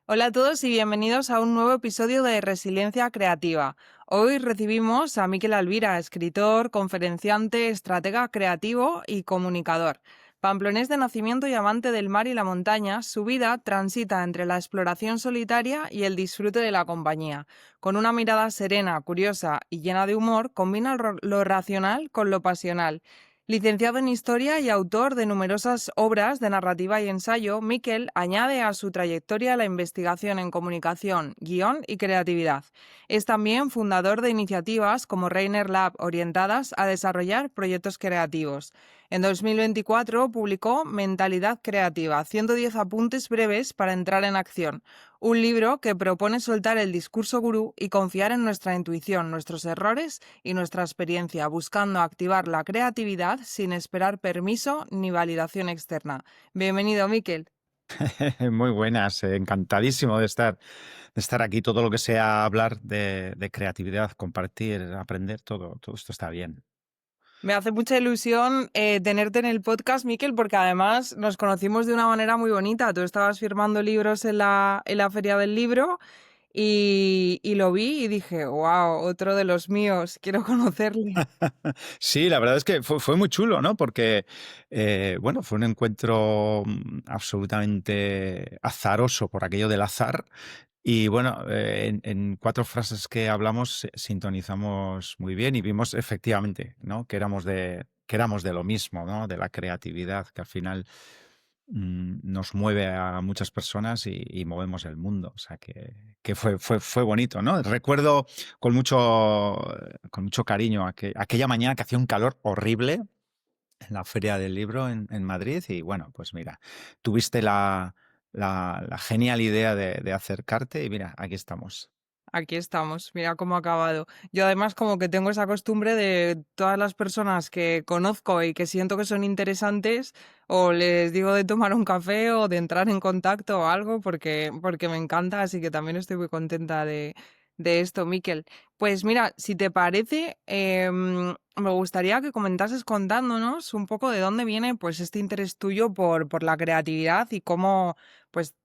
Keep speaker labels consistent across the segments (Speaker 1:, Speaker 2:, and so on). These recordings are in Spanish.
Speaker 1: Hola a todos y bienvenidos a un nuevo episodio de Resiliencia Creativa. Hoy recibimos a Mikel Alvira, escritor, conferenciante, estratega creativo y comunicador. Pamplonés de nacimiento y amante del mar y la montaña, su vida transita entre la exploración solitaria y el disfrute de la compañía. Con una mirada serena, curiosa y llena de humor, combina lo racional con lo pasional. Licenciado en Historia y autor de numerosas obras de narrativa y ensayo, Mikel añade a su trayectoria la investigación en comunicación, guión y creatividad. Es también fundador de iniciativas como Reiner Lab orientadas a desarrollar proyectos creativos. En 2024 publicó Mentalidad Creativa, 110 apuntes breves para entrar en acción, un libro que propone soltar el discurso gurú y confiar en nuestra intuición, nuestros errores y nuestra experiencia, buscando activar la creatividad sin esperar permiso ni validación externa. Bienvenido, Mikel.
Speaker 2: Muy buenas, encantadísimo de estar aquí. Todo lo que sea hablar de creatividad, compartir, aprender, todo esto está bien.
Speaker 1: Me hace mucha ilusión tenerte en el podcast, Mikel, porque además nos conocimos de una manera muy bonita. Tú estabas firmando libros en la Feria del Libro y lo vi y dije, wow, otro de los míos, quiero conocerle.
Speaker 2: Sí, la verdad es que fue muy chulo, ¿no? Porque, bueno, fue un encuentro absolutamente azaroso por aquello del azar. Y bueno, en cuatro frases que hablamos sintonizamos muy bien y vimos efectivamente, ¿no? Que éramos de lo mismo, ¿no? De la creatividad, que al final nos mueve a muchas personas y movemos el mundo. O sea que fue bonito, ¿no? Recuerdo con mucho cariño aquella mañana que hacía un calor horrible en la Feria del Libro en Madrid y bueno, pues mira, tuviste la genial idea de acercarte y mira, aquí estamos.
Speaker 1: Aquí estamos, mira cómo ha acabado. Yo además como que tengo esa costumbre de todas las personas que conozco y que siento que son interesantes, o les digo de tomar un café o de entrar en contacto o algo porque me encanta, así que también estoy muy contenta de esto, Mikel. Pues mira, si te parece, me gustaría que comentases contándonos un poco de dónde viene pues este interés tuyo por la creatividad y cómo pues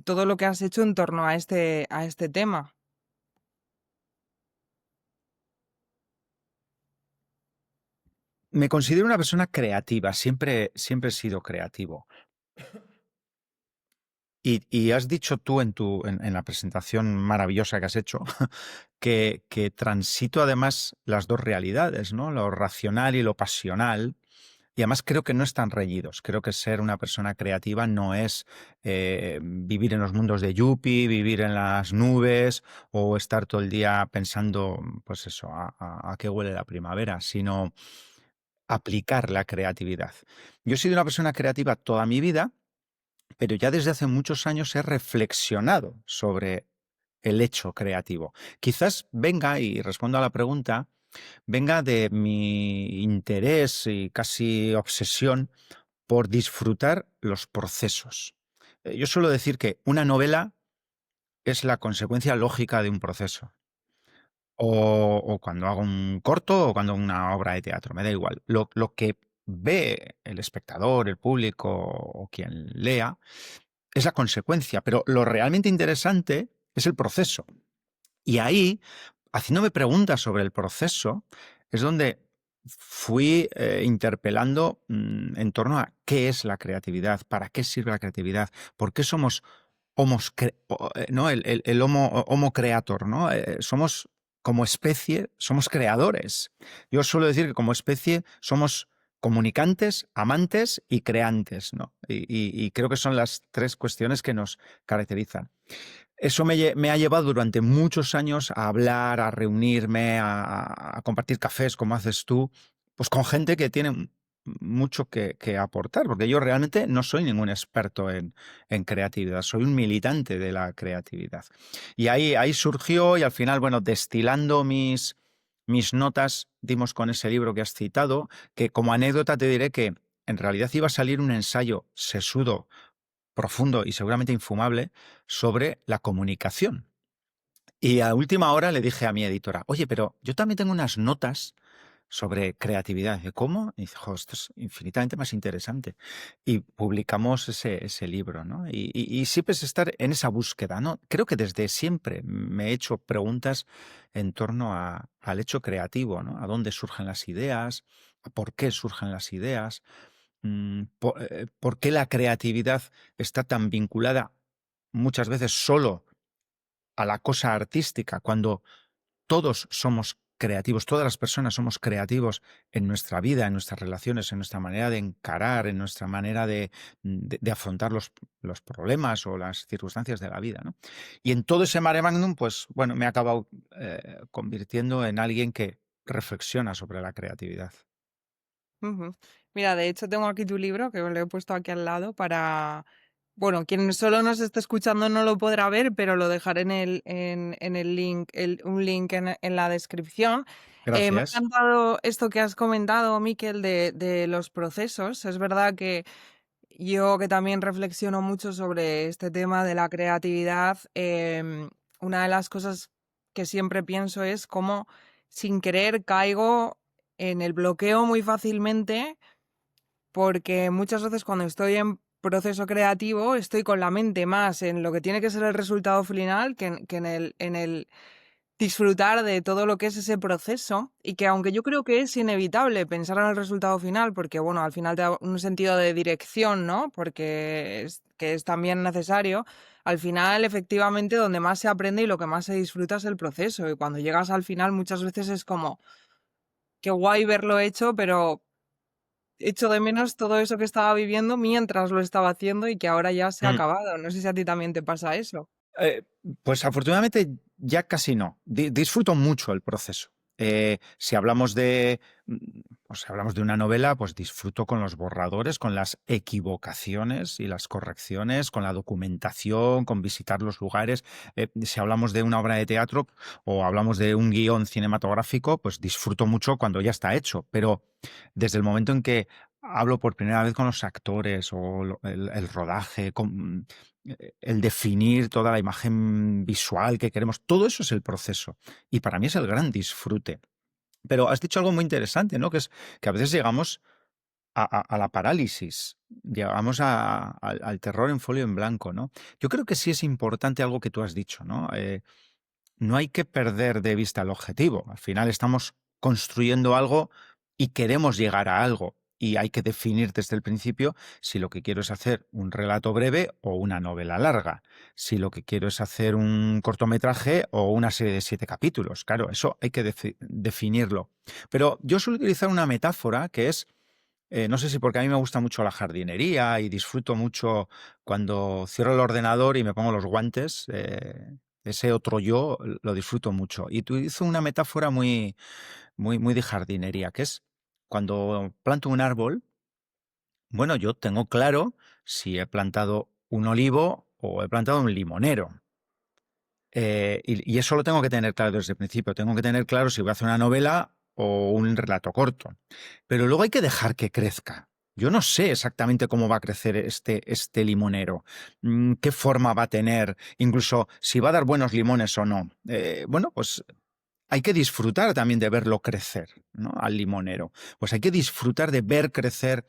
Speaker 1: todo lo que has hecho en torno a este tema.
Speaker 2: Me considero una persona creativa, siempre he sido creativo. Y has dicho tú en la presentación maravillosa que has hecho que transito además las dos realidades, ¿no? Lo racional y lo pasional. Y además creo que no están reñidos. Creo que ser una persona creativa no es vivir en los mundos de Yuppie, vivir en las nubes o estar todo el día pensando, pues eso, a qué huele la primavera, sino aplicar la creatividad. Yo he sido una persona creativa toda mi vida, pero ya desde hace muchos años he reflexionado sobre el hecho creativo. Quizás venga, y respondo a la pregunta, venga de mi interés y casi obsesión por disfrutar los procesos. Yo suelo decir que una novela es la consecuencia lógica de un proceso. O cuando hago un corto o cuando hago una obra de teatro, me da igual. Lo que ve el espectador, el público o quien lea es la consecuencia, pero lo realmente interesante es el proceso. Y ahí, haciéndome preguntas sobre el proceso, es donde fui interpelando en torno a qué es la creatividad, para qué sirve la creatividad, por qué somos ¿no? El homo creator, ¿no? Somos como especie, somos creadores. Yo suelo decir que como especie somos comunicantes, amantes y creantes, ¿no? Y creo que son las tres cuestiones que nos caracterizan. Eso me ha llevado durante muchos años a hablar, a reunirme, a compartir cafés, como haces tú, pues con gente que tiene mucho que aportar, porque yo realmente no soy ningún experto en creatividad, soy un militante de la creatividad. Y ahí surgió y al final, bueno, destilando mis notas, dimos con ese libro que has citado, que como anécdota te diré que en realidad iba a salir un ensayo sesudo, profundo y seguramente infumable sobre la comunicación. Y a última hora le dije a mi editora, oye, pero yo también tengo unas notas sobre creatividad. ¿De cómo? Y dice, "Jo, esto es infinitamente más interesante". Y publicamos ese libro, ¿no? Y siempre es estar en esa búsqueda, ¿no? Creo que desde siempre me he hecho preguntas en torno al hecho creativo, ¿no? A dónde surgen las ideas, a por qué surgen las ideas, por qué la creatividad está tan vinculada muchas veces solo a la cosa artística, cuando todos somos creativos, todas las personas somos creativos en nuestra vida, en nuestras relaciones, en nuestra manera de encarar, en nuestra manera de afrontar los problemas o las circunstancias de la vida, ¿no? Y en todo ese mare magnum, pues bueno, me he acabado convirtiendo en alguien que reflexiona sobre la creatividad.
Speaker 1: Ujú. Mira, de hecho tengo aquí tu libro, que lo he puesto aquí al lado para, bueno, quien solo nos esté escuchando no lo podrá ver, pero lo dejaré en el link, un link en la descripción. Me ha
Speaker 2: Gracias.
Speaker 1: encantado esto que has comentado, Miquel, de los procesos. Es verdad que yo que también reflexiono mucho sobre este tema de la creatividad, una de las cosas que siempre pienso es cómo sin querer caigo en el bloqueo muy fácilmente, porque muchas veces cuando estoy en proceso creativo estoy con la mente más en lo que tiene que ser el resultado final que en el disfrutar de todo lo que es ese proceso y que aunque yo creo que es inevitable pensar en el resultado final, porque bueno, al final te da un sentido de dirección, ¿no? Porque que es también necesario, al final efectivamente donde más se aprende y lo que más se disfruta es el proceso y cuando llegas al final muchas veces es como, qué guay verlo hecho, pero echo de menos todo eso que estaba viviendo mientras lo estaba haciendo y que ahora ya se ha
Speaker 2: Mm.
Speaker 1: acabado. No sé si a ti también te pasa eso.
Speaker 2: Eh, pues afortunadamente ya casi no. Disfruto mucho el proceso. Si hablamos si hablamos de una novela, pues disfruto con los borradores, con las equivocaciones y las correcciones, con la documentación, con visitar los lugares. Si hablamos de una obra de teatro o hablamos de un guión cinematográfico, pues disfruto mucho cuando ya está hecho. Pero desde el momento en que hablo por primera vez con los actores o el rodaje, el definir toda la imagen visual que queremos, todo eso es el proceso. Y para mí es el gran disfrute. Pero has dicho algo muy interesante, ¿no? Que es que a veces llegamos a la parálisis, llegamos al terror en folio en blanco, ¿no? Yo creo que sí es importante algo que tú has dicho, ¿no? No hay que perder de vista el objetivo. Al final estamos construyendo algo y queremos llegar a algo. Y hay que definir desde el principio si lo que quiero es hacer un relato breve o una novela larga. Si lo que quiero es hacer un cortometraje o una serie de 7 capítulos. Claro, eso hay que definirlo. Pero yo suelo utilizar una metáfora que es, no sé si porque a mí me gusta mucho la jardinería y disfruto mucho cuando cierro el ordenador y me pongo los guantes. Ese otro yo lo disfruto mucho. Y utilizo una metáfora muy de jardinería, que es cuando planto un árbol, bueno, yo tengo claro si he plantado un olivo o he plantado un limonero. Y eso lo tengo que tener claro desde el principio. Tengo que tener claro si voy a hacer una novela o un relato corto. Pero luego hay que dejar que crezca. Yo no sé exactamente cómo va a crecer este limonero, qué forma va a tener, incluso si va a dar buenos limones o no. Bueno, pues hay que disfrutar también de verlo crecer, ¿no? Al limonero. Pues hay que disfrutar de ver crecer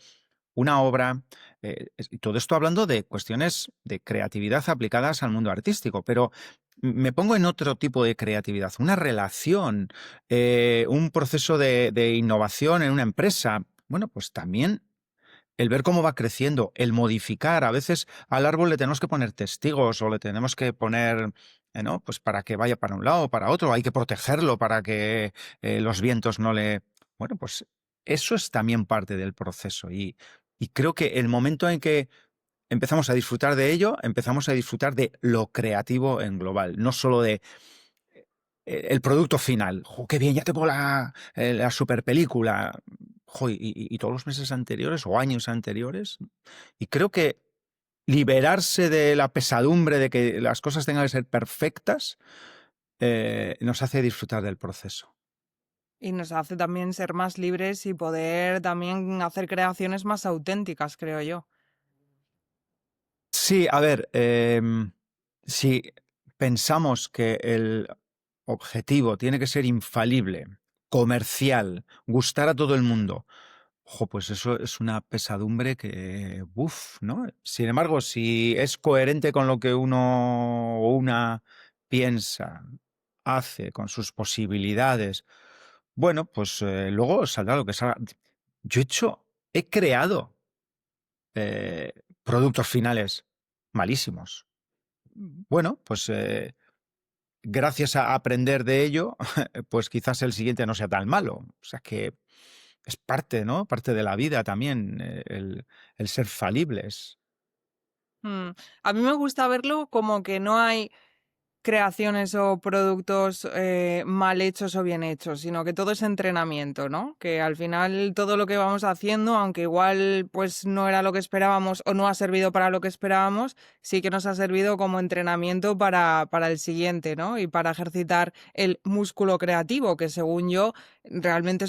Speaker 2: una obra, y todo esto hablando de cuestiones de creatividad aplicadas al mundo artístico, pero me pongo en otro tipo de creatividad, una relación, un proceso de innovación en una empresa. Bueno, pues también el ver cómo va creciendo, el modificar. A veces al árbol le tenemos que poner testigos o le tenemos que poner, ¿no? Pues para que vaya para un lado o para otro. Hay que protegerlo para que los vientos no le... Bueno, pues eso es también parte del proceso. Y creo que el momento en que empezamos a disfrutar de ello, empezamos a disfrutar de lo creativo en global, no solo de el producto final. ¡Jo, qué bien! Ya tengo la super película. ¡Jo! Y todos los meses anteriores o años anteriores. Y creo que liberarse de la pesadumbre de que las cosas tengan que ser perfectas nos hace disfrutar del proceso.
Speaker 1: Y nos hace también ser más libres y poder también hacer creaciones más auténticas, creo yo.
Speaker 2: Sí, a ver, si pensamos que el objetivo tiene que ser infalible, comercial, gustar a todo el mundo. Ojo, pues eso es una pesadumbre que, uff, ¿no? Sin embargo, si es coherente con lo que uno o una piensa, hace, con sus posibilidades, bueno, pues luego saldrá lo que salga. Yo he creado productos finales malísimos. Bueno, pues gracias a aprender de ello, pues quizás el siguiente no sea tan malo. O sea que es parte, ¿no? Parte de la vida también, el ser falibles.
Speaker 1: Mm. A mí me gusta verlo como que no hay creaciones o productos mal hechos o bien hechos, sino que todo es entrenamiento, ¿no? Que al final todo lo que vamos haciendo, aunque igual pues no era lo que esperábamos o no ha servido para lo que esperábamos, sí que nos ha servido como entrenamiento para el siguiente, ¿no? Y para ejercitar el músculo creativo, que según yo realmente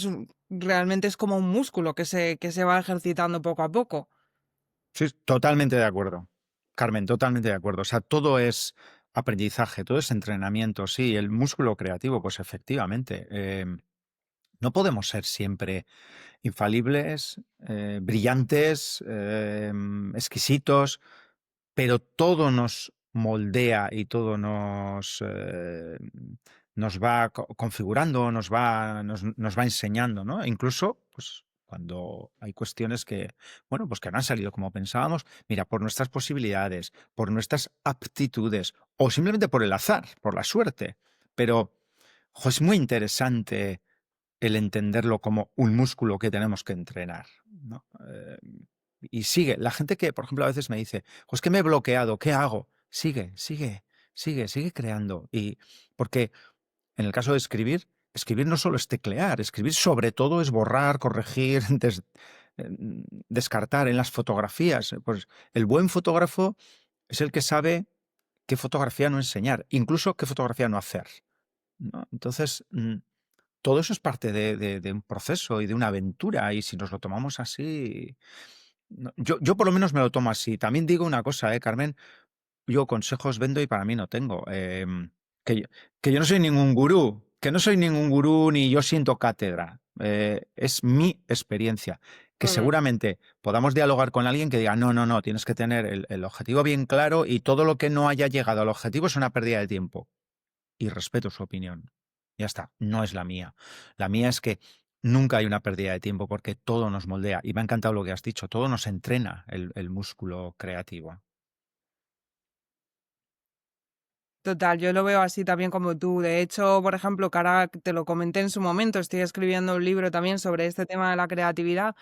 Speaker 1: es como un músculo que se va ejercitando poco a poco.
Speaker 2: Sí, totalmente de acuerdo. Carmen, totalmente de acuerdo. O sea, todo es aprendizaje, todo es entrenamiento. Sí, el músculo creativo, pues efectivamente. No podemos ser siempre infalibles, brillantes, exquisitos, pero todo nos moldea y todo nos va configurando, nos va enseñando, ¿no? Incluso, pues, cuando hay cuestiones que, bueno, pues que no han salido como pensábamos, mira, por nuestras posibilidades, por nuestras aptitudes, o simplemente por el azar, por la suerte. Pero, ojo, es muy interesante el entenderlo como un músculo que tenemos que entrenar, ¿no? Y sigue. La gente que, por ejemplo, a veces me dice, pues que me he bloqueado, ¿qué hago? Sigue creando. Y porque en el caso de escribir, escribir no solo es teclear, escribir sobre todo es borrar, corregir, descartar en las fotografías. Pues el buen fotógrafo es el que sabe qué fotografía no enseñar, incluso qué fotografía no hacer, ¿no? Entonces, todo eso es parte de un proceso y de una aventura, y si nos lo tomamos así, yo por lo menos me lo tomo así. También digo una cosa, Carmen, yo consejos vendo y para mí no tengo. Que, yo, que yo no soy ningún gurú, que no soy ningún gurú ni yo siento cátedra. Es mi experiencia. Que
Speaker 1: Mm.
Speaker 2: seguramente podamos dialogar con alguien que diga, no, tienes que tener el objetivo bien claro y todo lo que no haya llegado al objetivo es una pérdida de tiempo. Y respeto su opinión. Ya está, no es la mía. La mía es que nunca hay una pérdida de tiempo porque todo nos moldea. Y me ha encantado lo que has dicho, todo nos entrena el músculo creativo.
Speaker 1: Total, yo lo veo así también como tú. De hecho, por ejemplo, que ahora te lo comenté en su momento, estoy escribiendo un libro también sobre este tema de la creatividad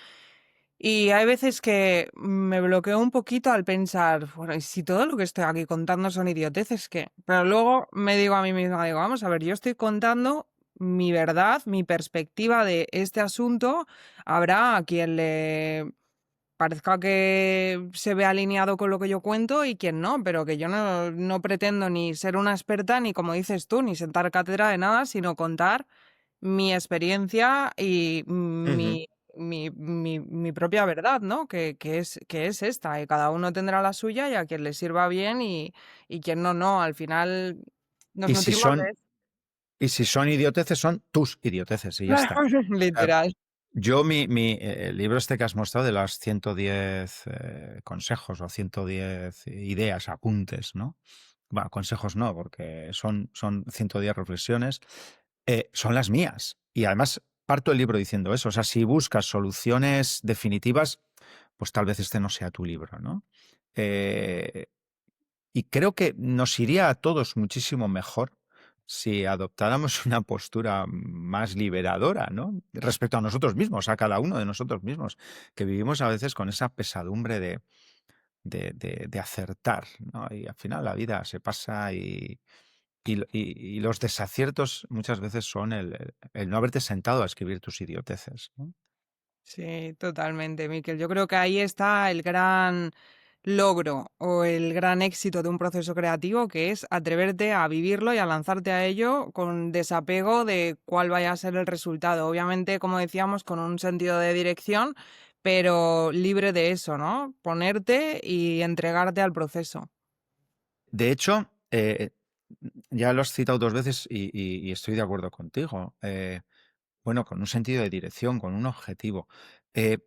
Speaker 1: y hay veces que me bloqueo un poquito al pensar, bueno, ¿y si todo lo que estoy aquí contando son idioteces, qué? Pero luego me digo a mí misma, digo, vamos a ver, yo estoy contando mi verdad, mi perspectiva de este asunto. Habrá a quien le parezca que se ve alineado con lo que yo cuento y quien no, pero que yo no pretendo ni ser una experta, ni como dices tú, ni sentar cátedra de nada, sino contar mi experiencia y
Speaker 2: Ujú.
Speaker 1: mi propia verdad, ¿no? Que es esta, y cada uno tendrá la suya y a quien le sirva bien y quien no, no. Al final nos
Speaker 2: Y si
Speaker 1: nutrimos de
Speaker 2: son, y si son idioteces, son tus idioteces y ya
Speaker 1: eso.
Speaker 2: está. O sea,
Speaker 1: Literal.
Speaker 2: yo, el libro este que has mostrado de las 110 consejos o 110 ideas, apuntes, ¿no? Bueno, consejos no, porque son 110 reflexiones, son las mías. Y además parto el libro diciendo eso. O sea, si buscas soluciones definitivas, pues tal vez este no sea tu libro, ¿no? Eh, y creo que nos iría a todos muchísimo mejor si adoptáramos una postura más liberadora, ¿no? Respecto a nosotros mismos, a cada uno de nosotros mismos, que vivimos a veces con esa pesadumbre de acertar, ¿no? Y al final la vida se pasa y los desaciertos muchas veces son el no haberte sentado a escribir tus idioteces, ¿no?
Speaker 1: Sí, totalmente, Miquel. Yo creo que ahí está el gran logro o el gran éxito de un proceso creativo, que es atreverte a vivirlo y a lanzarte a ello con desapego de cuál vaya a ser el resultado. Obviamente, como decíamos, con un sentido de dirección, pero libre de eso, ¿no? Ponerte y entregarte al proceso.
Speaker 2: De hecho, ya lo has citado dos veces y estoy de acuerdo contigo. Bueno, con un sentido de dirección, con un objetivo. Eh,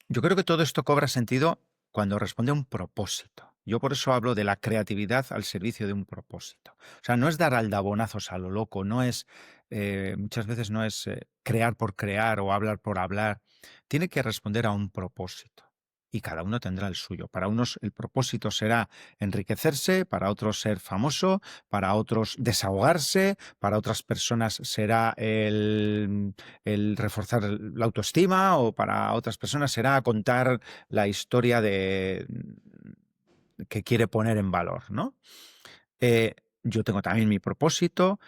Speaker 2: yo creo que todo esto cobra sentido cuando responde a un propósito. Yo por eso hablo de la creatividad al servicio de un propósito. O sea, no es dar aldabonazos a lo loco, no es, muchas veces no es crear por crear o hablar por hablar. Tiene que responder a un propósito. Y cada uno tendrá el suyo. Para unos el propósito será enriquecerse, para otros ser famoso, para otros desahogarse, para otras personas será el reforzar la autoestima, o para otras personas será contar la historia que quiere poner en valor, ¿no? Yo tengo también mi propósito,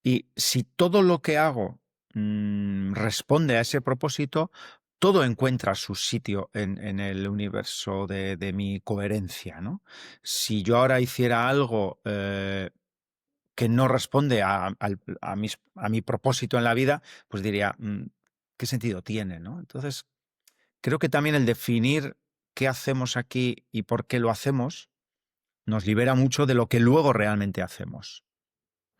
Speaker 2: y si todo lo que hago responde a ese propósito, todo encuentra su sitio en el universo de mi coherencia, ¿no? Si yo ahora hiciera algo que no responde a mi propósito en la vida, pues diría, ¿qué sentido tiene, no? Entonces, creo que también el definir qué hacemos aquí y por qué lo hacemos nos libera mucho de lo que luego realmente hacemos.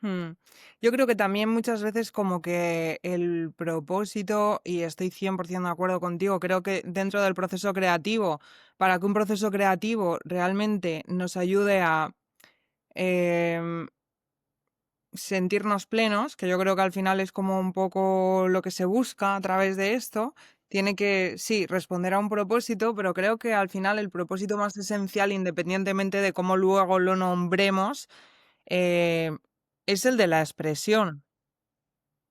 Speaker 1: Mm. Yo creo que también muchas veces como que el propósito, y estoy 100% de acuerdo contigo, creo que dentro del proceso creativo, para que un proceso creativo realmente nos ayude a em, sentirnos plenos, que yo creo que al final es como un poco lo que se busca a través de esto, tiene que, sí, responder a un propósito, pero creo que al final el propósito más esencial, independientemente de cómo luego lo nombremos, eh, es el de la expresión,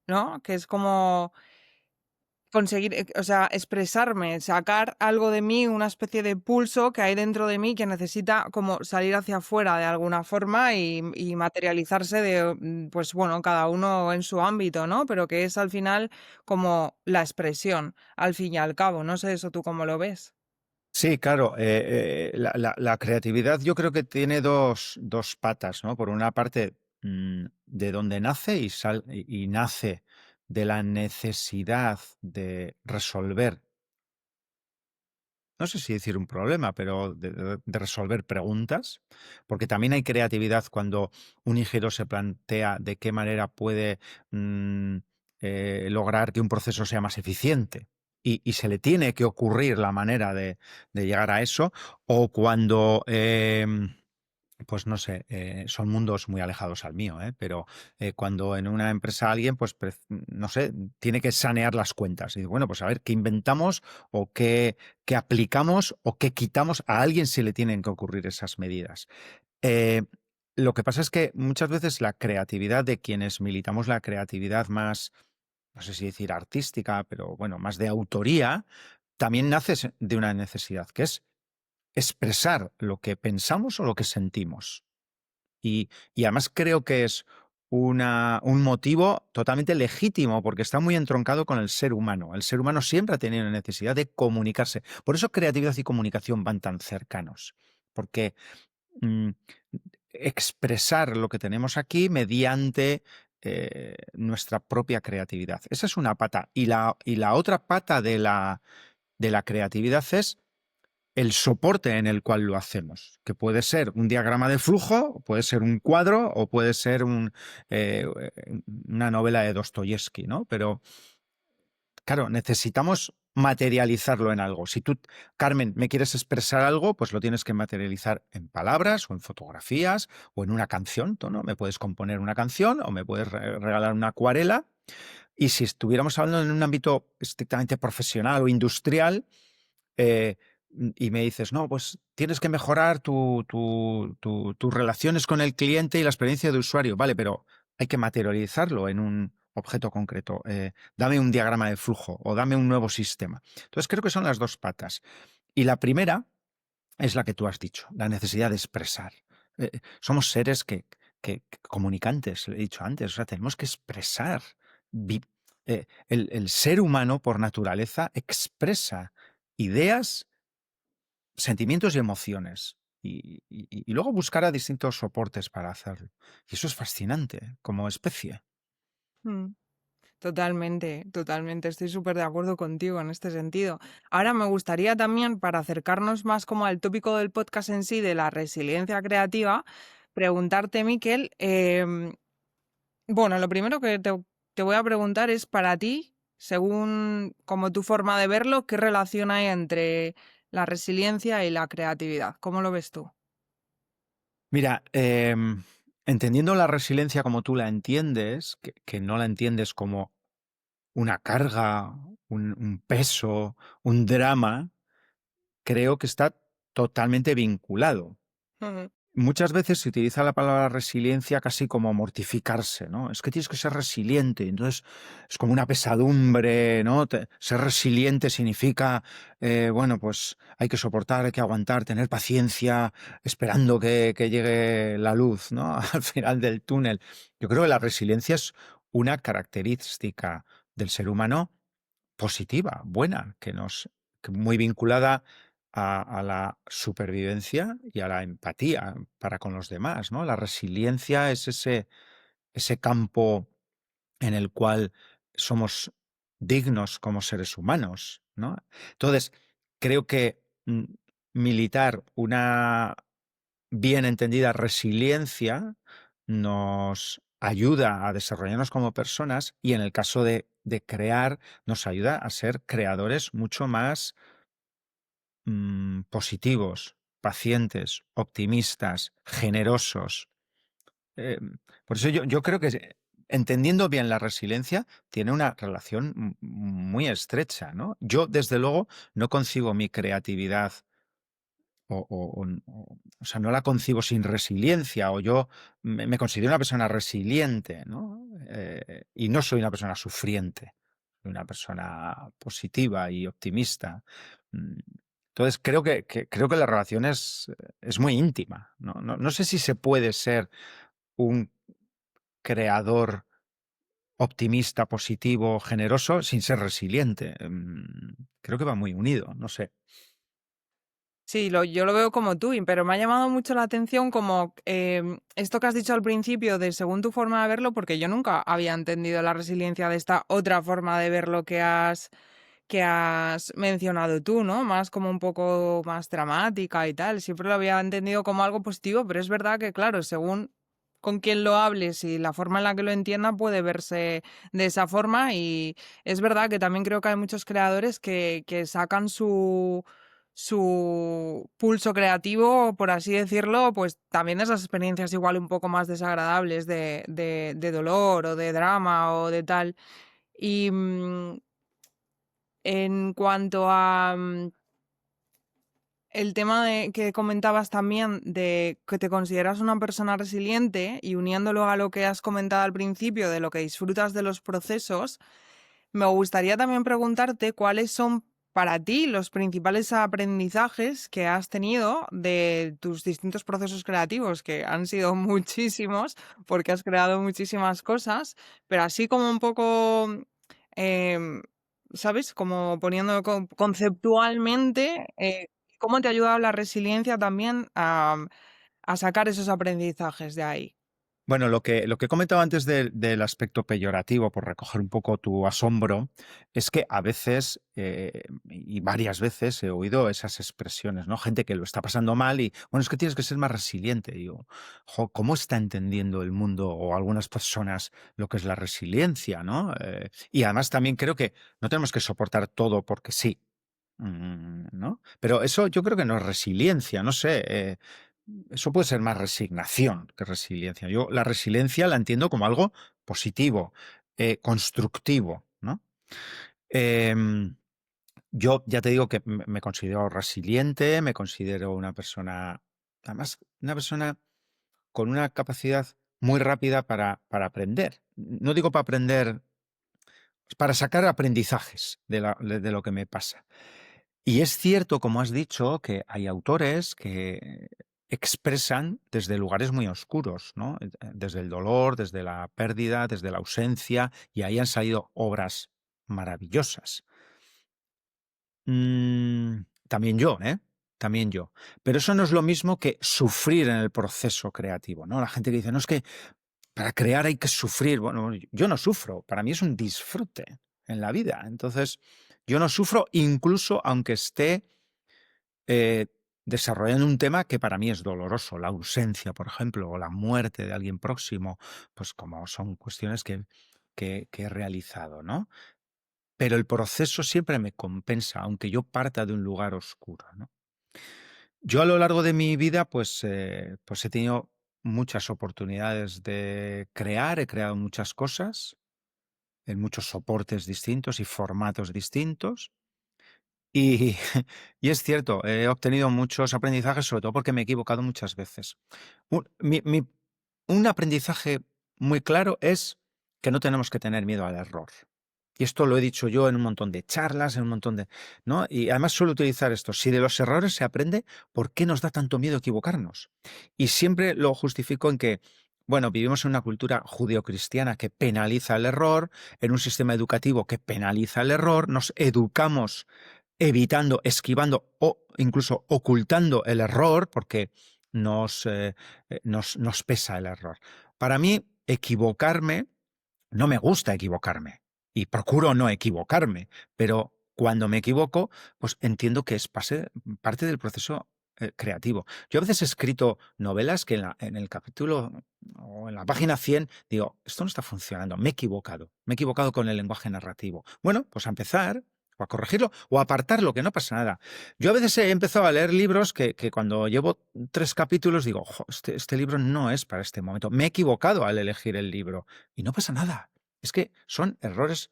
Speaker 1: ¿no? Que es como conseguir, o sea, expresarme, sacar algo de mí, una especie de pulso que hay dentro de mí que necesita como salir hacia afuera de alguna forma y materializarse de, pues bueno, cada uno en su ámbito, ¿no? Pero que es al final como la expresión, al fin y al cabo. No sé eso tú cómo lo ves.
Speaker 2: Sí, claro, la creatividad yo creo que tiene dos patas, ¿no? Por una parte, de donde nace y nace de la necesidad de resolver, no sé si decir un problema, pero de resolver preguntas, porque también hay creatividad cuando un ingeniero se plantea de qué manera puede mm, lograr que un proceso sea más eficiente. Y se le tiene que ocurrir la manera de llegar a eso, o cuando pues no sé, son mundos muy alejados al mío, pero cuando en una empresa alguien, pues no sé, tiene que sanear las cuentas. Y bueno, pues a ver qué inventamos o qué aplicamos o qué quitamos. A alguien se le tienen que ocurrir esas medidas. Eh, lo que pasa es que muchas veces la creatividad de quienes militamos la creatividad más, no sé si decir artística, pero bueno, más de autoría, también nace de una necesidad, que es expresar lo que pensamos o lo que sentimos. Y además creo que es un motivo totalmente legítimo, porque está muy entroncado con el ser humano. El ser humano siempre ha tenido la necesidad de comunicarse. Por eso creatividad y comunicación van tan cercanos, porque mm, expresar lo que tenemos aquí mediante nuestra propia creatividad. Esa es una pata. Y la otra pata de la creatividad es el soporte en el cual lo hacemos, que puede ser un diagrama de flujo, puede ser un cuadro o puede ser eh, una novela de Dostoyevsky, ¿no? Pero claro, necesitamos materializarlo en algo. Si tú, Carmen, me quieres expresar algo, pues lo tienes que materializar en palabras o en fotografías o en una canción, ¿no? Me puedes componer una canción o me puedes regalar una acuarela. Y si estuviéramos hablando en un ámbito estrictamente profesional o industrial, eh, y me dices, no, pues tienes que mejorar tus relaciones con el cliente y la experiencia de usuario. Vale, pero hay que materializarlo en un objeto concreto. Dame un diagrama de flujo o dame un nuevo sistema. Entonces creo que son las dos patas. Y la primera es la que tú has dicho, la necesidad de expresar. Somos seres que comunicantes, lo he dicho antes, o sea, tenemos que expresar. Vi- el ser humano, por naturaleza, expresa ideas, sentimientos y emociones. Y luego buscará distintos soportes para hacerlo. Y eso es fascinante, como especie.
Speaker 1: Mm. Totalmente, totalmente. Estoy súper de acuerdo contigo en este sentido. Ahora me gustaría también, para acercarnos más como al tópico del podcast en sí, de la resiliencia creativa, preguntarte, Miquel, bueno, lo primero que te voy a preguntar es para ti. según como tu forma de verlo, ¿qué relación hay entre la resiliencia y la creatividad? ¿Cómo lo ves tú?
Speaker 2: Mira, entendiendo la resiliencia como tú la entiendes, que no la entiendes como una carga, un peso, un drama, creo que está totalmente vinculado.
Speaker 1: Ujú.
Speaker 2: Muchas veces se utiliza la palabra resiliencia casi como mortificarse, ¿no? Es que tienes que ser resiliente, entonces es como una pesadumbre, ¿no? Ser resiliente significa, bueno, pues hay que soportar, hay que aguantar, tener paciencia, esperando que llegue la luz, ¿no? Al final del túnel. Yo creo que la resiliencia es una característica del ser humano positiva, buena, que muy vinculada a la supervivencia y a la empatía para con los demás, ¿no? La resiliencia es ese campo en el cual somos dignos como seres humanos, ¿no? Entonces, creo que militar una bien entendida resiliencia nos ayuda a desarrollarnos como personas y en el caso de crear, nos ayuda a ser creadores mucho más positivos, pacientes, optimistas, generosos. Eh, por eso yo creo que entendiendo bien la resiliencia tiene una relación muy estrecha, ¿no? Yo, desde luego, no concibo mi creatividad o sea, no la concibo sin resiliencia, o yo me considero una persona resiliente, ¿no? Y no soy una persona sufriente, soy una persona positiva y optimista. Mm, Entonces, creo que la relación es muy íntima, ¿no? No sé si se puede ser un creador optimista, positivo, generoso, sin ser resiliente. Creo que va muy unido, no sé.
Speaker 1: Sí, yo lo veo como tú, pero me ha llamado mucho la atención como esto que has dicho al principio de según tu forma de verlo, porque yo nunca había entendido la resiliencia de esta otra forma de verlo que has mencionado tú, ¿no? Más como un poco más dramática y tal. Siempre lo había entendido como algo positivo, pero es verdad que, claro, según con quién lo hables y la forma en la que lo entienda puede verse de esa forma y es verdad que también creo que hay muchos creadores que sacan su pulso creativo, por así decirlo, pues también esas experiencias igual un poco más desagradables de dolor o de drama o de tal. Y en cuanto a el tema de que comentabas también de que te consideras una persona resiliente y uniéndolo a lo que has comentado al principio de lo que disfrutas de los procesos, me gustaría también preguntarte cuáles son para ti los principales aprendizajes que has tenido de tus distintos procesos creativos, que han sido muchísimos, porque has creado muchísimas cosas, pero así como un poco, em, ¿sabes? Como poniendo conceptualmente, ¿cómo te ha ayudado la resiliencia también a sacar esos aprendizajes de ahí?
Speaker 2: Bueno, lo que he comentado antes del aspecto peyorativo, por recoger un poco tu asombro, es que a veces, y varias veces, he oído esas expresiones, ¿no? Gente que lo está pasando mal y, bueno, es que tienes que ser más resiliente. Y digo, jo, ¿cómo está entendiendo el mundo o algunas personas lo que es la resiliencia, ¿no? Y además también creo que no tenemos que soportar todo porque sí. ¿No? Pero eso yo creo que no es resiliencia, no sé. Eso puede ser más resignación que resiliencia. Yo la resiliencia la entiendo como algo positivo, constructivo, ¿no? Em, yo ya te digo que me considero resiliente, me considero una persona, además, una persona con una capacidad muy rápida para aprender. No digo para aprender, para sacar aprendizajes de lo que me pasa. Y es cierto, como has dicho, que hay autores que expresan desde lugares muy oscuros, ¿no? Desde el dolor, desde la pérdida, desde la ausencia, y ahí han salido obras maravillosas. También yo, ¿eh? También yo. Pero eso no es lo mismo que sufrir en el proceso creativo, ¿no? La gente que dice, no, es que para crear hay que sufrir. Bueno, yo no sufro, para mí es un disfrute en la vida. Entonces, yo no sufro incluso aunque esté eh, desarrollando un tema que para mí es doloroso, la ausencia, por ejemplo, o la muerte de alguien próximo, pues como son cuestiones que he realizado, ¿no? pero el proceso siempre me compensa, aunque yo parta de un lugar oscuro, ¿no? Yo a lo largo de mi vida, pues he tenido muchas oportunidades de crear, he creado muchas cosas en muchos soportes distintos y formatos distintos. Y, y es cierto, he obtenido muchos aprendizajes, sobre todo porque me he equivocado muchas veces. Un aprendizaje muy claro es que no tenemos que tener miedo al error. Y esto lo he dicho yo en un montón de charlas, en un montón de, ¿no? Y además suelo utilizar esto. Si de los errores se aprende, ¿por qué nos da tanto miedo equivocarnos? Y siempre lo justifico en que, bueno, vivimos en una cultura judeocristiana que penaliza el error, en un sistema educativo que penaliza el error, nos educamos evitando, esquivando o incluso ocultando el error porque nos pesa el error. Para mí, equivocarme, no me gusta equivocarme y procuro no equivocarme, pero cuando me equivoco, pues entiendo que es parte del proceso creativo. Yo a veces he escrito novelas que en el capítulo o en la página 100 digo, esto no está funcionando, me he equivocado con el lenguaje narrativo. Bueno, pues a empezar o a corregirlo o a apartarlo, que no pasa nada. Yo a veces he empezado a leer libros que cuando llevo 3 capítulos digo, "Jo, este libro no es para este momento, me he equivocado al elegir el libro y no pasa nada. Es que son errores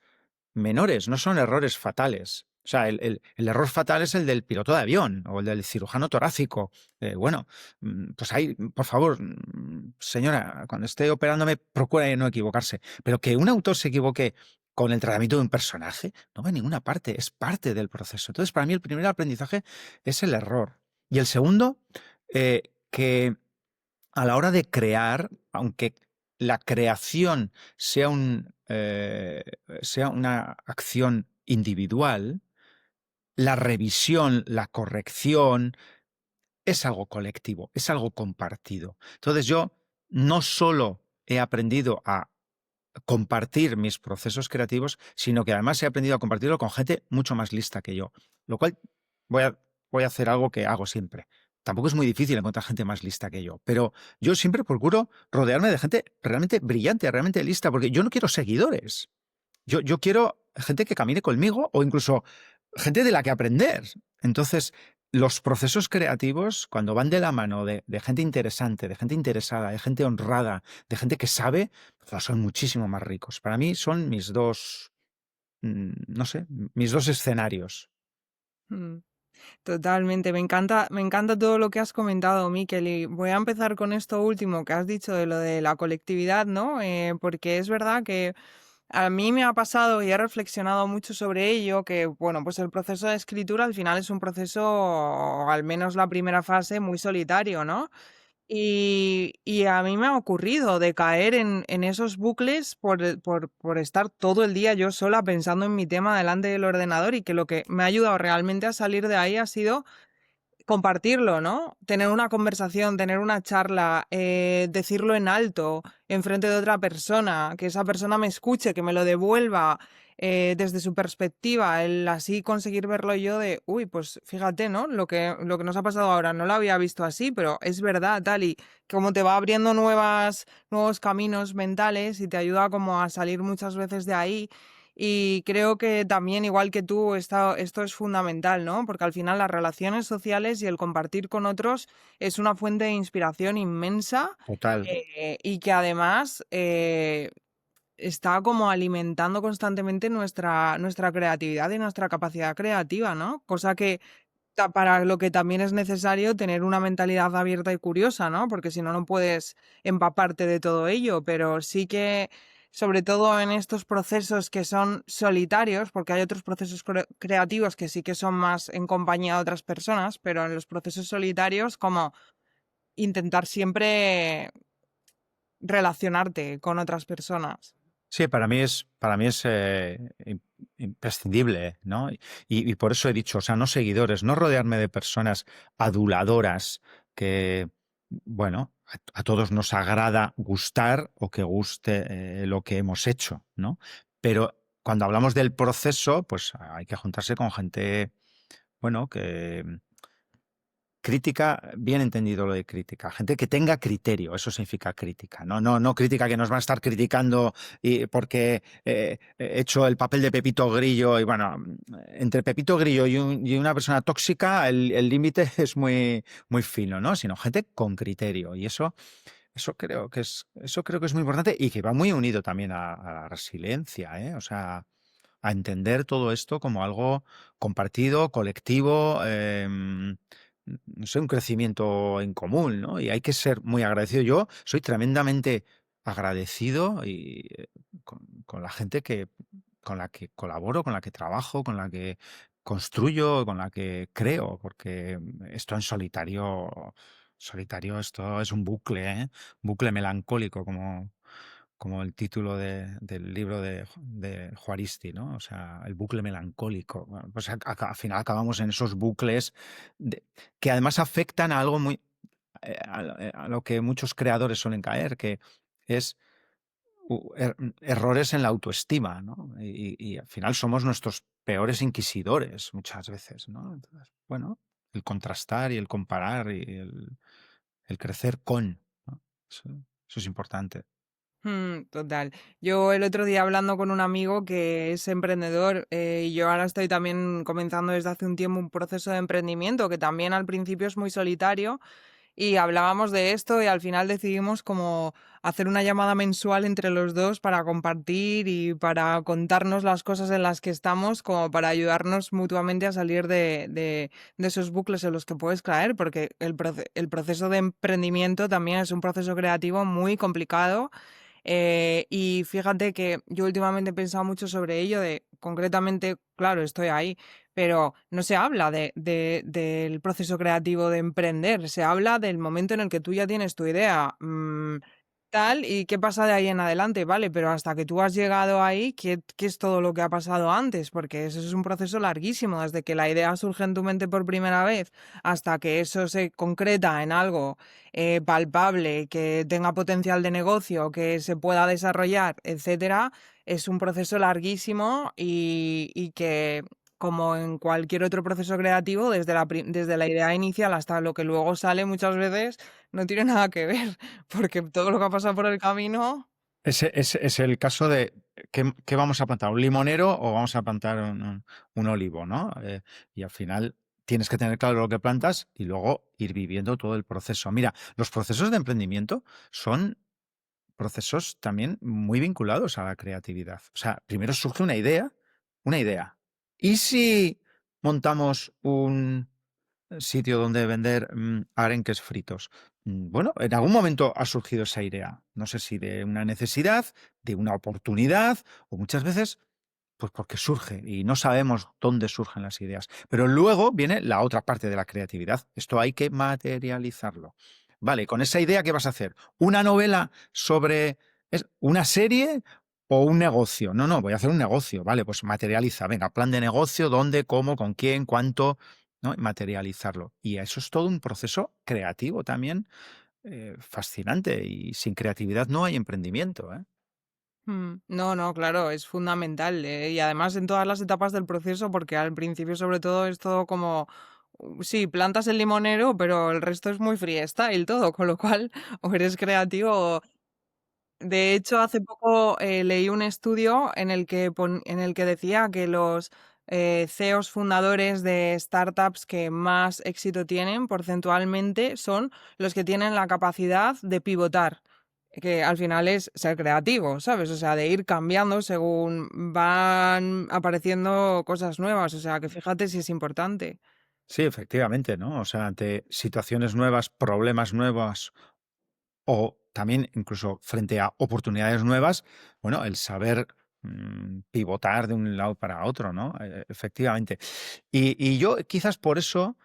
Speaker 2: menores, no son errores fatales. O sea, el error fatal es el del piloto de avión o el del cirujano torácico. Bueno, pues ahí, por favor, señora, cuando esté operándome, procure no equivocarse. Pero que un autor se equivoque con el tratamiento de un personaje no va a ninguna parte, es parte del proceso. Entonces, para mí, el primer aprendizaje es el error. Y el segundo, que a la hora de crear, aunque la creación sea una acción individual, la revisión, la corrección, es algo colectivo, es algo compartido. Entonces yo no solo he aprendido a compartir mis procesos creativos, sino que además he aprendido a compartirlo con gente mucho más lista que yo, lo cual voy a, voy a hacer algo que hago siempre. Tampoco es muy difícil encontrar gente más lista que yo, pero yo siempre procuro rodearme de gente realmente brillante, realmente lista, porque yo no quiero seguidores. Yo quiero gente que camine conmigo o incluso gente de la que aprender. Entonces, los procesos creativos, cuando van de la mano de gente interesante, de gente interesada, de gente honrada, de gente que sabe, pues son muchísimo más ricos. Para mí son mis dos, no sé, mis dos escenarios.
Speaker 1: Mm. Totalmente, me encanta todo lo que has comentado, Miquel, y voy a empezar con esto último que has dicho de lo de la colectividad, ¿no? Porque es verdad que a mí me ha pasado y he reflexionado mucho sobre ello, que bueno, pues el proceso de escritura al final es un proceso, o al menos la primera fase, muy solitario, ¿no? Y a mí me ha ocurrido de caer en esos bucles por estar todo el día yo sola pensando en mi tema delante del ordenador y que lo que me ha ayudado realmente a salir de ahí ha sido compartirlo, ¿no? Tener una conversación, tener una charla, decirlo en alto, enfrente de otra persona, que esa persona me escuche, que me lo devuelva desde su perspectiva, el así conseguir verlo yo de, uy, pues fíjate, ¿no? Lo que nos ha pasado ahora, no lo había visto así, pero es verdad, tal, y como te va abriendo nuevos caminos mentales y te ayuda como a salir muchas veces de ahí. Y creo que también, igual que tú, esto es fundamental, ¿no? Porque al final las relaciones sociales y el compartir con otros es una fuente de inspiración inmensa
Speaker 2: Total.
Speaker 1: y que además está como alimentando constantemente nuestra creatividad y nuestra capacidad creativa, ¿no? Cosa que para lo que también es necesario tener una mentalidad abierta y curiosa, ¿no? Porque si no, no puedes empaparte de todo ello, pero sí que, sobre todo en estos procesos que son solitarios, porque hay otros procesos creativos que sí que son más en compañía de otras personas, pero en los procesos solitarios, como intentar siempre relacionarte con otras personas.
Speaker 2: Sí, para mí es imprescindible, ¿no? Y por eso he dicho, o sea, no seguidores, no rodearme de personas aduladoras que, bueno, a todos nos agrada gustar o que guste lo que hemos hecho, ¿no? Pero cuando hablamos del proceso, pues hay que juntarse con gente, bueno, crítica, bien entendido lo de crítica, gente que tenga criterio, eso significa crítica, no crítica que nos van a estar criticando y porque he hecho el papel de Pepito Grillo y bueno, entre Pepito Grillo y una persona tóxica el límite es muy fino, ¿no? Sino gente con criterio y eso creo que es muy importante y que va muy unido también a la resiliencia, ¿eh? O sea, a entender todo esto como algo compartido, colectivo, no sé, un crecimiento en común, ¿no? Y hay que ser muy agradecido. Yo soy tremendamente agradecido con la gente con la que colaboro, con la que trabajo, con la que construyo, con la que creo, porque esto en solitario, esto es un bucle, ¿eh? Bucle melancólico, como el título del libro de Juaristi, ¿no? O sea, el bucle melancólico. Bueno, pues al final acabamos en esos bucles que además afectan a algo a lo que muchos creadores suelen caer, que es errores en la autoestima, ¿no? Y al final somos nuestros peores inquisidores muchas veces, ¿no? Entonces, bueno, el contrastar y el comparar y el crecer con, ¿no? Eso, eso es importante.
Speaker 1: Total. Yo el otro día hablando con un amigo que es emprendedor, y yo ahora estoy también comenzando desde hace un tiempo un proceso de emprendimiento que también al principio es muy solitario. Y hablábamos de esto y al final decidimos como hacer una llamada mensual entre los dos para compartir y para contarnos las cosas en las que estamos, como para ayudarnos mutuamente a salir de esos bucles en los que puedes caer, porque el proceso de emprendimiento también es un proceso creativo muy complicado. Y fíjate que yo últimamente he pensado mucho sobre ello, de concretamente, claro, estoy ahí, pero no se habla del proceso creativo de emprender, se habla del momento en el que tú ya tienes tu idea, tal, y qué pasa de ahí en adelante, vale, pero hasta que tú has llegado ahí, ¿qué es todo lo que ha pasado antes? Porque eso es un proceso larguísimo, desde que la idea surge en tu mente por primera vez hasta que eso se concreta en algo palpable, que tenga potencial de negocio, que se pueda desarrollar, etcétera, es un proceso larguísimo y que como en cualquier otro proceso creativo, desde la idea inicial hasta lo que luego sale muchas veces, no tiene nada que ver, porque todo lo que ha pasado por el camino.
Speaker 2: Ese es el caso de ¿qué vamos a plantar? ¿Un limonero o vamos a plantar un olivo, ¿no? Y al final tienes que tener claro lo que plantas y luego ir viviendo todo el proceso. Mira, los procesos de emprendimiento son procesos también muy vinculados a la creatividad. O sea, primero surge una idea, una idea. ¿Y si montamos un sitio donde vender arenques fritos? Bueno, en algún momento ha surgido esa idea. No sé si de una necesidad, de una oportunidad, o muchas veces, pues porque surge y no sabemos dónde surgen las ideas. Pero luego viene la otra parte de la creatividad. Esto hay que materializarlo. Vale, con esa idea, ¿qué vas a hacer? ¿Una novela sobre una serie o un negocio? No, voy a hacer un negocio. Vale, pues materializa. Venga, plan de negocio, dónde, cómo, con quién, cuánto, ¿no? Materializarlo. Y eso es todo un proceso creativo también fascinante. Y sin creatividad no hay emprendimiento, ¿eh?
Speaker 1: No, no, claro, es fundamental. Y además en todas las etapas del proceso, porque al principio sobre todo es todo como, sí, plantas el limonero, pero el resto es muy freestyle todo, con lo cual o eres creativo De hecho, hace poco leí un estudio en el que decía que los CEOs fundadores de startups que más éxito tienen porcentualmente son los que tienen la capacidad de pivotar, que al final es ser creativo, ¿sabes? O sea, de ir cambiando según van apareciendo cosas nuevas. O sea, que fíjate si es importante.
Speaker 2: Sí, efectivamente, ¿no? O sea, ante situaciones nuevas, problemas nuevos o también incluso frente a oportunidades nuevas, bueno, el saber pivotar de un lado para otro, ¿no? Efectivamente. Y yo quizás por eso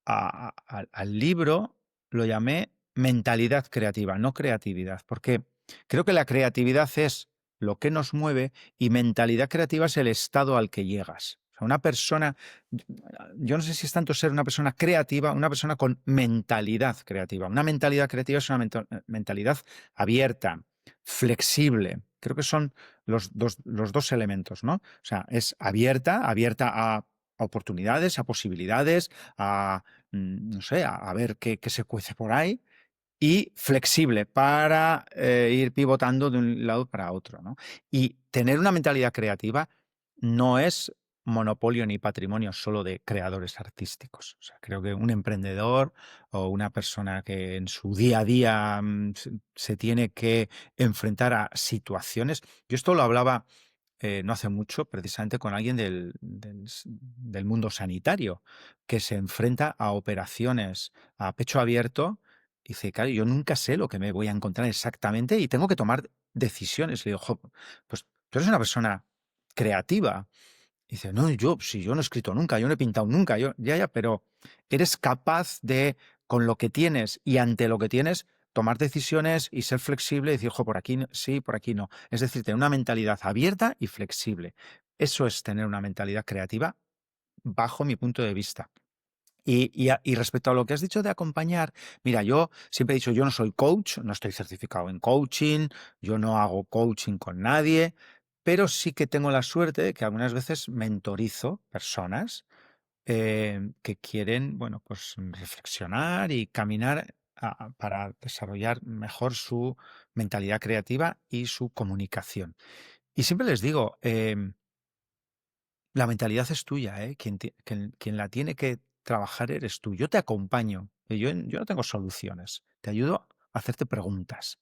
Speaker 2: al libro lo llamé mentalidad creativa, no creatividad, porque creo que la creatividad es lo que nos mueve y mentalidad creativa es el estado al que llegas. O sea, una persona, yo no sé si es tanto ser una persona creativa, una persona con mentalidad creativa. Una mentalidad creativa es una mentalidad abierta, flexible. Creo que son los dos elementos, ¿no? O sea, es abierta a oportunidades, a posibilidades, a no sé, a ver qué se cuece por ahí, y flexible para ir pivotando de un lado para otro, ¿no? Y tener una mentalidad creativa no es monopolio ni patrimonio solo de creadores artísticos. O sea, creo que un emprendedor o una persona que en su día a día se tiene que enfrentar a situaciones. Yo esto lo hablaba no hace mucho, precisamente con alguien del mundo sanitario, que se enfrenta a operaciones a pecho abierto y dice, claro, yo nunca sé lo que me voy a encontrar exactamente y tengo que tomar decisiones. Le digo, "Jo, pues tú eres una persona creativa". Dice, no, si yo no he escrito nunca, yo no he pintado nunca, ya, pero eres capaz de, con lo que tienes y ante lo que tienes, tomar decisiones y ser flexible y decir, ojo, por aquí sí, por aquí no. Es decir, tener una mentalidad abierta y flexible. Eso es tener una mentalidad creativa bajo mi punto de vista. Y respecto a lo que has dicho de acompañar, mira, yo siempre he dicho, yo no soy coach, no estoy certificado en coaching, yo no hago coaching con nadie, pero sí que tengo la suerte de que algunas veces mentorizo personas que quieren, bueno, pues reflexionar y caminar para desarrollar mejor su mentalidad creativa y su comunicación. Y siempre les digo, la mentalidad es tuya, ¿eh? Quien la tiene que trabajar eres tú. Yo te acompaño. Yo no tengo soluciones. Te ayudo a hacerte preguntas.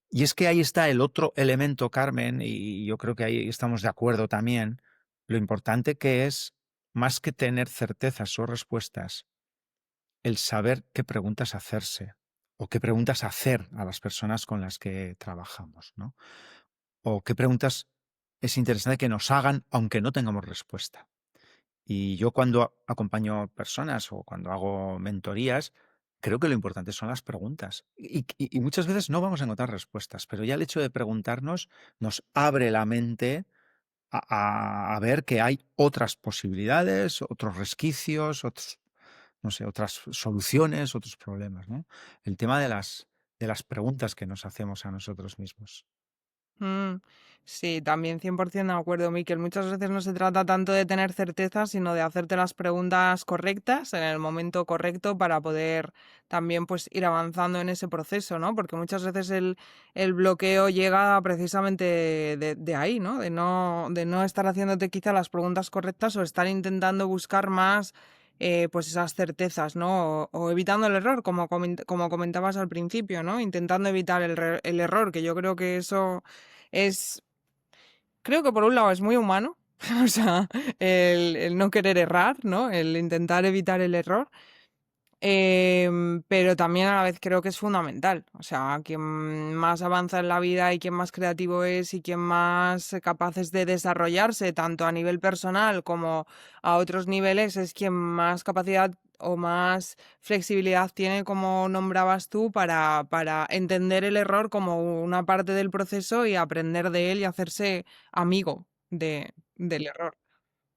Speaker 2: Y es que ahí está el otro elemento, Carmen, y yo creo que ahí estamos de acuerdo también, lo importante que es, más que tener certezas o respuestas, el saber qué preguntas hacerse o qué preguntas hacer a las personas con las que trabajamos, ¿no? O qué preguntas es interesante que nos hagan aunque no tengamos respuesta. Y yo cuando acompaño personas o cuando hago mentorías, creo que lo importante son las preguntas. Y muchas veces no vamos a encontrar respuestas, pero ya el hecho de preguntarnos nos abre la mente a ver que hay otras posibilidades, otros resquicios, no sé, otras soluciones, otros problemas, ¿no? El tema de las preguntas que nos hacemos a nosotros mismos.
Speaker 1: Mm, sí, también 100% de acuerdo, Miquel. Muchas veces no se trata tanto de tener certezas, sino de hacerte las preguntas correctas en el momento correcto para poder también pues ir avanzando en ese proceso, ¿no? Porque muchas veces el bloqueo llega precisamente de ahí, ¿no? De no estar haciéndote quizá las preguntas correctas o estar intentando buscar más pues esas certezas, ¿no? O evitando el error, como comentabas al principio, ¿no? Intentando evitar el error, que yo creo que eso es, creo que por un lado es muy humano, o sea, el no querer errar, ¿no? El intentar evitar el error, pero también a la vez creo que es fundamental. O sea, quien más avanza en la vida y quien más creativo es y quien más capaz es de desarrollarse, tanto a nivel personal como a otros niveles, es quien más capacidad o más flexibilidad tiene, como nombrabas tú, para entender el error como una parte del proceso y aprender de él y hacerse amigo del error.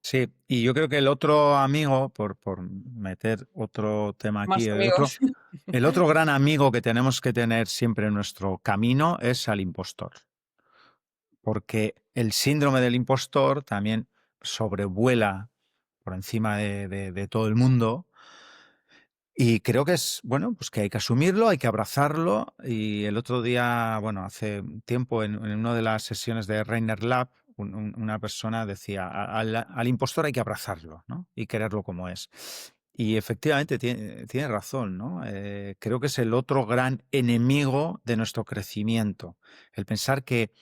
Speaker 2: Sí, y yo creo que el otro amigo, por meter otro tema aquí,
Speaker 1: Más
Speaker 2: el otro,
Speaker 1: amigos.
Speaker 2: el otro gran amigo que tenemos que tener siempre en nuestro camino es al impostor, porque el síndrome del impostor también sobrevuela por encima de todo el mundo. Y creo que es, bueno, pues que hay que asumirlo, hay que abrazarlo. Y el otro día, bueno, hace un tiempo en una de las sesiones de Reiner Lab, una persona decía, al impostor hay que abrazarlo, ¿no? Y quererlo como es. Y efectivamente tiene razón, ¿no? Creo que es el otro gran enemigo de nuestro crecimiento. El pensar que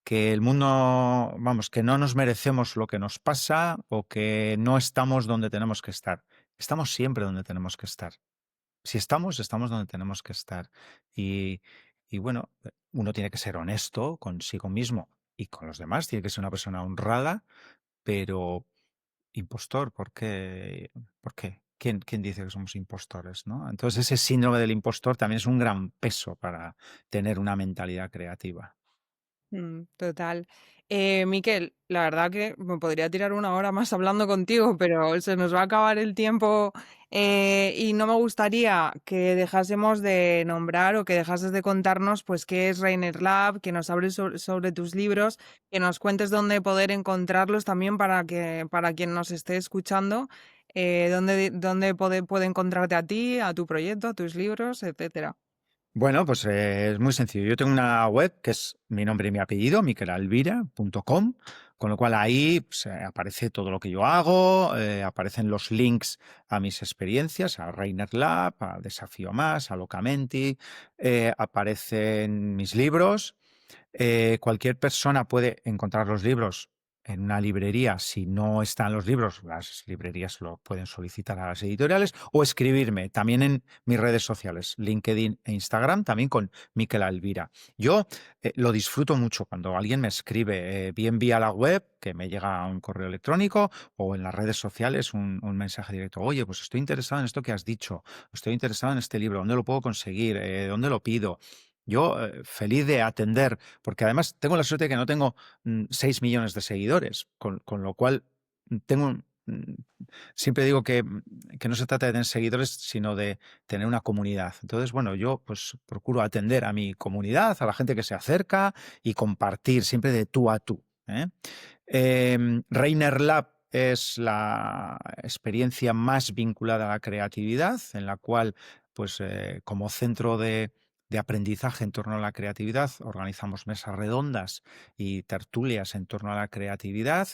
Speaker 2: el mundo, vamos, que no nos merecemos lo que nos pasa o que no estamos donde tenemos que estar. Estamos siempre donde tenemos que estar. Si estamos, estamos donde tenemos que estar. Y, y bueno, uno tiene que ser honesto consigo mismo y con los demás, tiene que ser una persona honrada, pero impostor, ¿por qué? ¿Por qué? ¿Quién dice que somos impostores, no? Entonces ese síndrome del impostor también es un gran peso para tener una mentalidad creativa.
Speaker 1: Total. Miquel, la verdad que me podría tirar una hora más hablando contigo, pero se nos va a acabar el tiempo y no me gustaría que dejásemos de nombrar o que dejases de contarnos pues qué es Rainer Lab, que nos hables sobre tus libros, que nos cuentes dónde poder encontrarlos también para quien nos esté escuchando. ¿Dónde puede encontrarte a ti, a tu proyecto, a tus libros, etcétera?
Speaker 2: Bueno, pues es muy sencillo. Yo tengo una web que es mi nombre y mi apellido, miquelalvira.com, con lo cual ahí pues, aparece todo lo que yo hago, aparecen los links a mis experiencias, a Reiner Lab, a Desafío Más, a Locamenti, aparecen mis libros. Cualquier persona puede encontrar los libros en una librería. Si no están los libros, las librerías lo pueden solicitar a las editoriales o escribirme también en mis redes sociales, LinkedIn e Instagram, también con Miquel Alvira. Yo lo disfruto mucho cuando alguien me escribe, bien vía la web, que me llega un correo electrónico, o en las redes sociales un mensaje directo. Oye, pues estoy interesado en esto que has dicho, estoy interesado en este libro, ¿dónde lo puedo conseguir? ¿Dónde lo pido? Yo feliz de atender, porque además tengo la suerte de que no tengo 6 millones de seguidores, con lo cual tengo, siempre digo que no se trata de tener seguidores, sino de tener una comunidad. Entonces, bueno, yo pues procuro atender a mi comunidad, a la gente que se acerca y compartir siempre de tú a tú, ¿eh? Reiner Lab es la experiencia más vinculada a la creatividad, en la cual, pues, como centro de aprendizaje en torno a la creatividad, organizamos mesas redondas y tertulias en torno a la creatividad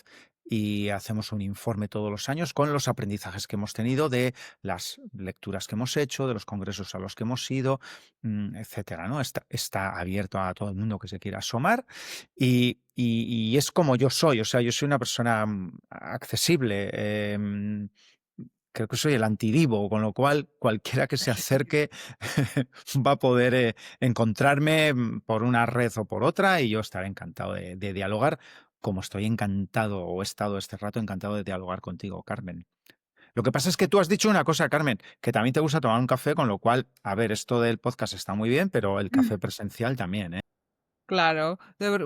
Speaker 2: y hacemos un informe todos los años con los aprendizajes que hemos tenido de las lecturas que hemos hecho, de los congresos a los que hemos ido, etcétera, ¿no? Está abierto a todo el mundo que se quiera asomar y es como yo soy, o sea, yo soy una persona accesible. Creo que soy el antidivo, con lo cual cualquiera que se acerque va a poder encontrarme por una red o por otra y yo estaré encantado de dialogar, como estoy encantado o he estado este rato encantado de dialogar contigo, Carmen. Lo que pasa es que tú has dicho una cosa, Carmen, que también te gusta tomar un café, con lo cual, a ver, esto del podcast está muy bien, pero el café presencial también, ¿eh?
Speaker 1: Claro,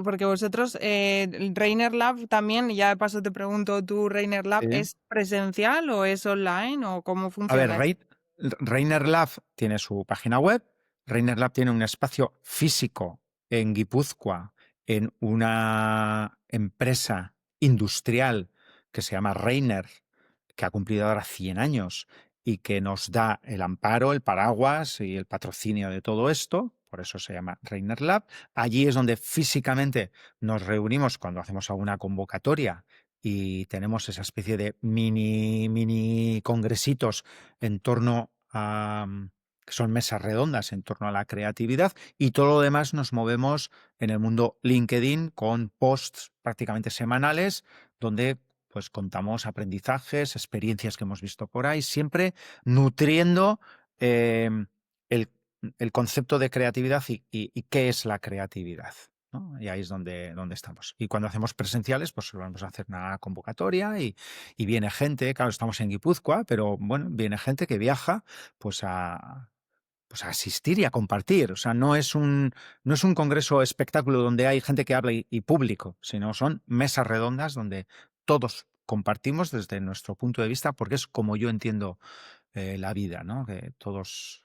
Speaker 1: porque vosotros, el Reiner Lab también, y ya de paso te pregunto, ¿tú Reiner Lab
Speaker 2: Sí.
Speaker 1: es presencial o es online o cómo
Speaker 2: A ver,
Speaker 1: funciona?
Speaker 2: Reiner Lab tiene su página web. Reiner Lab tiene un espacio físico en Guipúzcoa, en una empresa industrial que se llama Reiner, que ha cumplido ahora 100 años y que nos da el amparo, el paraguas y el patrocinio de todo esto. Por eso se llama Reiner Lab. Allí es donde físicamente nos reunimos cuando hacemos alguna convocatoria y tenemos esa especie de mini congresitos en torno a, que son mesas redondas en torno a la creatividad, y todo lo demás nos movemos en el mundo LinkedIn con posts prácticamente semanales donde pues contamos aprendizajes, experiencias que hemos visto por ahí, siempre nutriendo eh, el, el concepto de creatividad y qué es la creatividad, ¿no? Y ahí es donde estamos. Y cuando hacemos presenciales, pues vamos a hacer una convocatoria y viene gente, claro, estamos en Guipúzcoa, pero bueno, viene gente que viaja pues a asistir y a compartir. O sea, no es un congreso espectáculo donde hay gente que habla y público, sino son mesas redondas donde todos compartimos desde nuestro punto de vista, porque es como yo entiendo la vida, ¿no? Que todos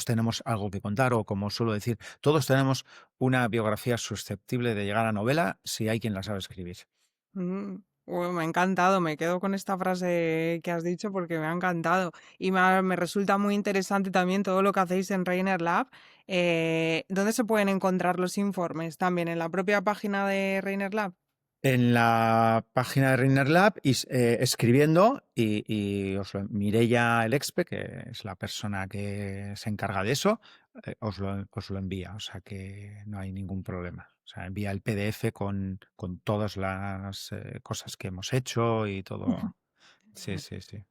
Speaker 2: tenemos algo que contar, o como suelo decir, todos tenemos una biografía susceptible de llegar a novela si hay quien la sabe escribir.
Speaker 1: Me ha encantado, me quedo con esta frase que has dicho porque me ha encantado y me resulta muy interesante también todo lo que hacéis en Reiner Lab. ¿Dónde se pueden encontrar los informes? También en la propia página de Reiner Lab.
Speaker 2: En la página de Reiner Lab escribiendo y Mireia Elexpe, que es la persona que se encarga de eso, os lo envía, o sea que no hay ningún problema. O sea, envía el PDF con todas las cosas que hemos hecho y todo. Sí, sí, sí.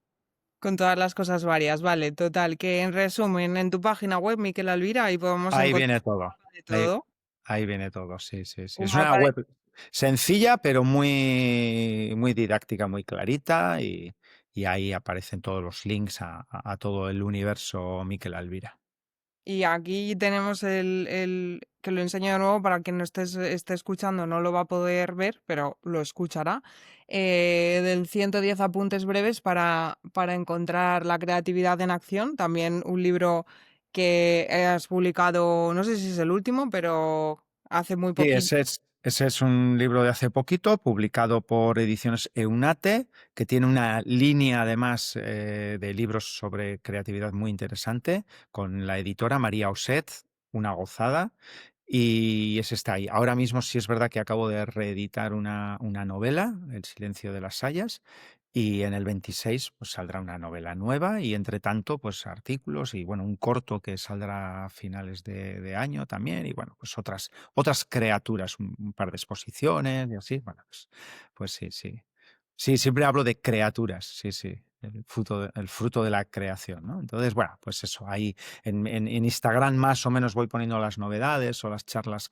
Speaker 1: Con todas las cosas varias, vale, total, que en resumen, en tu página web, Miquel Alvira, ahí podemos
Speaker 2: Ahí
Speaker 1: encontrar
Speaker 2: viene todo.
Speaker 1: de
Speaker 2: Ahí,
Speaker 1: todo,
Speaker 2: ahí viene todo, sí, sí, sí.
Speaker 1: un
Speaker 2: Es una
Speaker 1: mapa de...
Speaker 2: web sencilla, pero muy, muy didáctica, muy clarita, y ahí aparecen todos los links a todo el universo Miquel Alvira.
Speaker 1: Y aquí tenemos que lo enseño de nuevo para quien no esté escuchando, no lo va a poder ver, pero lo escuchará, del 110 apuntes breves para encontrar la creatividad en acción, también un libro que has publicado, no sé si es el último, pero hace muy
Speaker 2: Sí,
Speaker 1: poquito.
Speaker 2: Ese es un libro de hace poquito, publicado por Ediciones Eunate, que tiene una línea además de libros sobre creatividad muy interesante, con la editora María Oset, una gozada, y ese está ahí. Ahora mismo sí es verdad que acabo de reeditar una novela, El silencio de las sayas, y en el 26 pues saldrá una novela nueva y entre tanto pues artículos y bueno, un corto que saldrá a finales de año también y bueno, pues otras criaturas, un par de exposiciones y así, bueno, pues sí, sí. Sí, siempre hablo de criaturas, sí, sí, el fruto de la creación, ¿no? Entonces, bueno, pues eso, ahí en Instagram más o menos voy poniendo las novedades o las charlas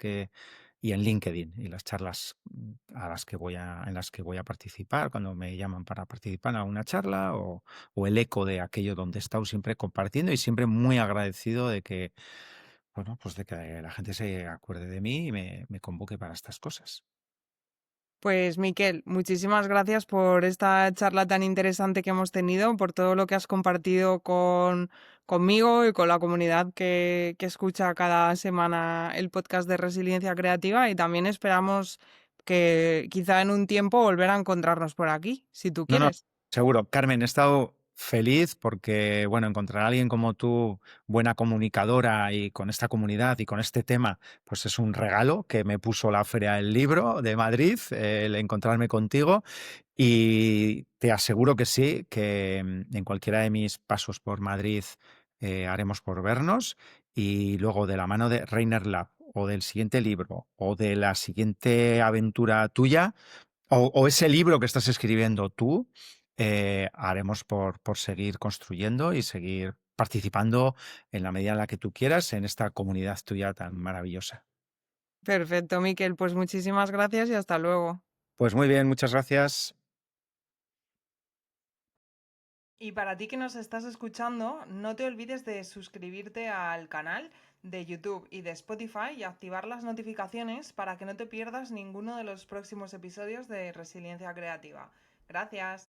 Speaker 2: y en LinkedIn y las charlas en las que voy a participar cuando me llaman para participar en alguna charla o el eco de aquello donde he estado siempre compartiendo y siempre muy agradecido de que, bueno, pues de que la gente se acuerde de mí y me convoque para estas cosas.
Speaker 1: Pues Miquel, muchísimas gracias por esta charla tan interesante que hemos tenido, por todo lo que has compartido conmigo y con la comunidad que escucha cada semana el podcast de Resiliencia Creativa y también esperamos que quizá en un tiempo volver a encontrarnos por aquí, si tú
Speaker 2: No, no,
Speaker 1: quieres.
Speaker 2: seguro. Carmen, he estado feliz porque, bueno, encontrar a alguien como tú, buena comunicadora y con esta comunidad y con este tema, pues es un regalo que me puso la Feria del Libro de Madrid, el encontrarme contigo. Y te aseguro que sí, que en cualquiera de mis pasos por Madrid haremos por vernos y luego de la mano de Reiner Lab o del siguiente libro o de la siguiente aventura tuya o ese libro que estás escribiendo tú, haremos por seguir construyendo y seguir participando en la medida en la que tú quieras en esta comunidad tuya tan maravillosa.
Speaker 1: Perfecto, Miquel, pues muchísimas gracias y hasta luego.
Speaker 2: Pues muy bien, muchas gracias.
Speaker 1: Y para ti que nos estás escuchando, no te olvides de suscribirte al canal de YouTube y de Spotify y activar las notificaciones para que no te pierdas ninguno de los próximos episodios de Resiliencia Creativa. Gracias.